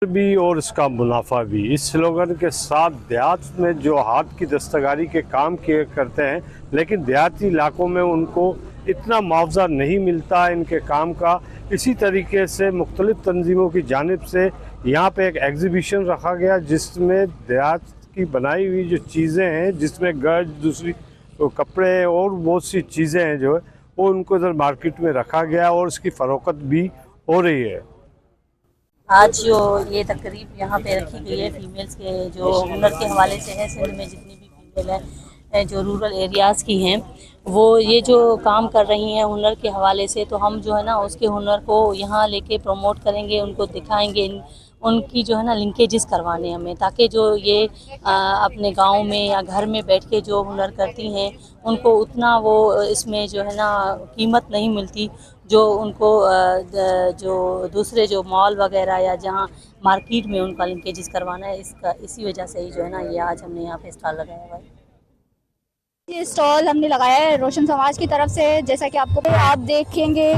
भी और इसका मुनाफा भी। इस स्लोगन के साथ देहात में जो हाथ की दस्तकारी के काम किए करते हैं, लेकिन देहाती इलाकों में उनको इतना मुआवजा नहीं मिलता इनके काम का। इसी तरीके से मुख्तलिफ तंजीमों की जानिब से यहाँ पे एक एग्ज़िबिशन रखा गया जिसमें देहात की बनाई हुई जो चीज़ें हैं, जिसमें गज, दूसरी कपड़े और बहुत सी चीज़ें हैं जो है वो उनको इधर मार्केट में रखा गया और इसकी फ़रोख्त भी हो रही है। आज जो ये तकरीब यहाँ पे रखी गई है फीमेल्स के जो हुनर के हवाले से है, सिंध में जितनी भी फीमेल है जो रूरल एरियाज़ की हैं, वो ये जो काम कर रही हैं हुनर के हवाले से, तो हम जो है ना उसके हुनर को यहाँ लेके प्रमोट करेंगे, उनको दिखाएंगे, उनकी जो है ना लिंकेजेस करवाने हमें, ताकि जो ये अपने गांव में या घर में बैठ के जो हुनर करती हैं उनको उतना वो इसमें जो है ना कीमत नहीं मिलती जो उनको जो दूसरे जो मॉल वगैरह या जहाँ मार्केट में उनका लिंकेजेस करवाना है। इसी वजह से ही जो है ना ये आज हमने यहाँ पे स्टॉल लगाया हुआ है। ये स्टॉल हमने लगाया है रोशन समाज की तरफ से। जैसा कि आप देखेंगे,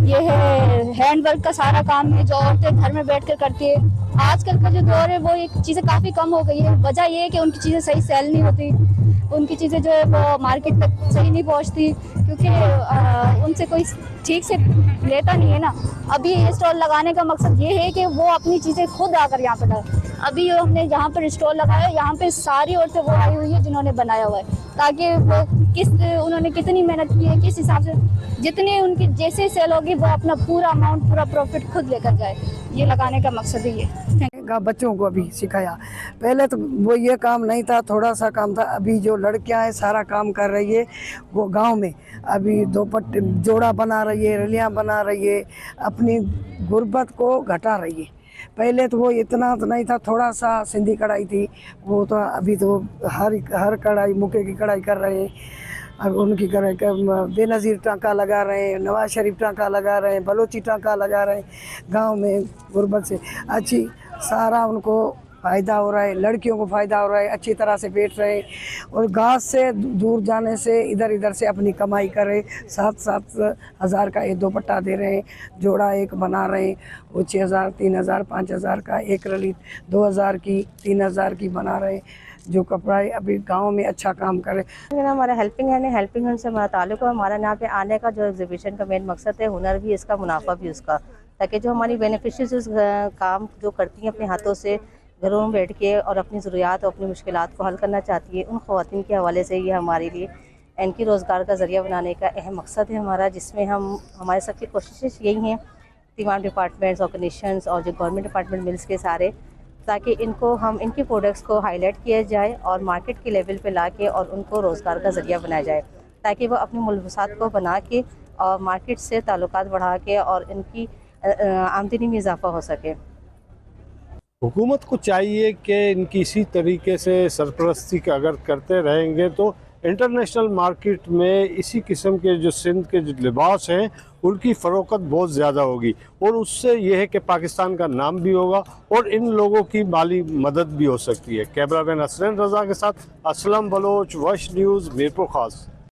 ये है हैंडवर्क का सारा काम है जो औरतें घर में बैठकर करती है। आजकल का जो दौर है वो ये चीज़ें काफ़ी कम हो गई है। वजह ये है कि उनकी चीज़ें सही सेल नहीं होती, उनकी चीज़ें जो है वो मार्केट तक सही नहीं पहुंचती, क्योंकि उनसे कोई ठीक से लेता नहीं है ना। अभी ये स्टॉल लगाने का मकसद ये है कि वो अपनी चीज़ें खुद आकर यहाँ पर लाए। अभी हमने जहाँ पर स्टॉल लगाया, यहाँ पे सारी औरतें वो आई हुई है जिन्होंने बनाया हुआ है, ताकि वो उन्होंने कितनी मेहनत की है, किस हिसाब से जितनी उनकी जैसे सेल होगी वो अपना पूरा अमाउंट, पूरा प्रॉफिट खुद लेकर जाए। ये लगाने का मकसद ही है। बच्चों को अभी सिखाया। पहले तो वो ये काम नहीं था, थोड़ा सा काम था। अभी जो लड़कियां हैं सारा काम कर रही है। वो गांव में अभी दोपट्टे जोड़ा बना रही है, रलियां बना रही है, अपनी गुर्बत को घटा रही है। पहले तो वो इतना तो नहीं था, थोड़ा सा सिंधी कढ़ाई थी, वो तो अभी तो हर कढ़ाई, मुके की कढ़ाई कर रहे हैं। अब उनकी कढ़ाई बेनज़ीर टाँका लगा रहे हैं, नवाज शरीफ टाँका लगा रहे हैं, बलोची टाँका लगा रहे हैं। गांव में गुर्बत से अच्छी सारा उनको फ़ायदा हो रहा है, लड़कियों को फ़ायदा हो रहा है, अच्छी तरह से बैठ रहे हैं और घास से दूर जाने से इधर से अपनी कमाई कर रहे। 7-7 हज़ार का ये दोपट्टा दे रहे हैं, जोड़ा एक बना रहे हैं, वो 6,000, 3,000, 5,000 का एक रली, 2,000 की, 3,000 की बना रहे हैं। जो कपड़ा अभी गांव में अच्छा काम करे। हमारा हेल्पिंग हैंड से हमारा ताल्लुक है। हमारा यहाँ पे आने का जो एग्जीबिशन का मेन मकसद है, हुनर भी इसका, मुनाफा भी उसका, ताकि जो हमारी बेनिफिशियरीज काम जो करती हैं अपने हाथों से घरों में बैठ के और अपनी ज़रूरियात और अपनी मुश्किलात को हल करना चाहती है, उन ख़वातीन के हवाले से ये हमारे लिए इनकी रोज़गार का ज़रिया बनाने का अहम मकसद है हमारा, जिसमें हमारे सबकी कोशिशें यही हैं, तमाम डिपार्टमेंट्स, ऑर्गेनाइजेशंस और जो गवर्नमेंट डिपार्टमेंट मिल्स के सारे, ताकि इनकी प्रोडक्ट्स को हाईलाइट किया जाए और मार्केट के लेवल पे लाके और उनको रोज़गार का ज़रिया बनाया जाए, ताकि वो अपनी मुलबसात को बना के और मार्केट से ताल्लुकात बढ़ा के और इनकी आमदनी में इजाफा हो सके। हुकूमत को चाहिए कि इनकी इसी तरीके से सरपरस्ती अगर करते रहेंगे तो इंटरनेशनल मार्केट में इसी किस्म के जो सिंध के जो लिबास हैं उनकी फ़रोख्त बहुत ज़्यादा होगी और उससे यह है कि पाकिस्तान का नाम भी होगा और इन लोगों की माली मदद भी हो सकती है। कैमरामैन असलम रज़ा के साथ असलम बलोच, वश न्यूज़, मीरपुर खास।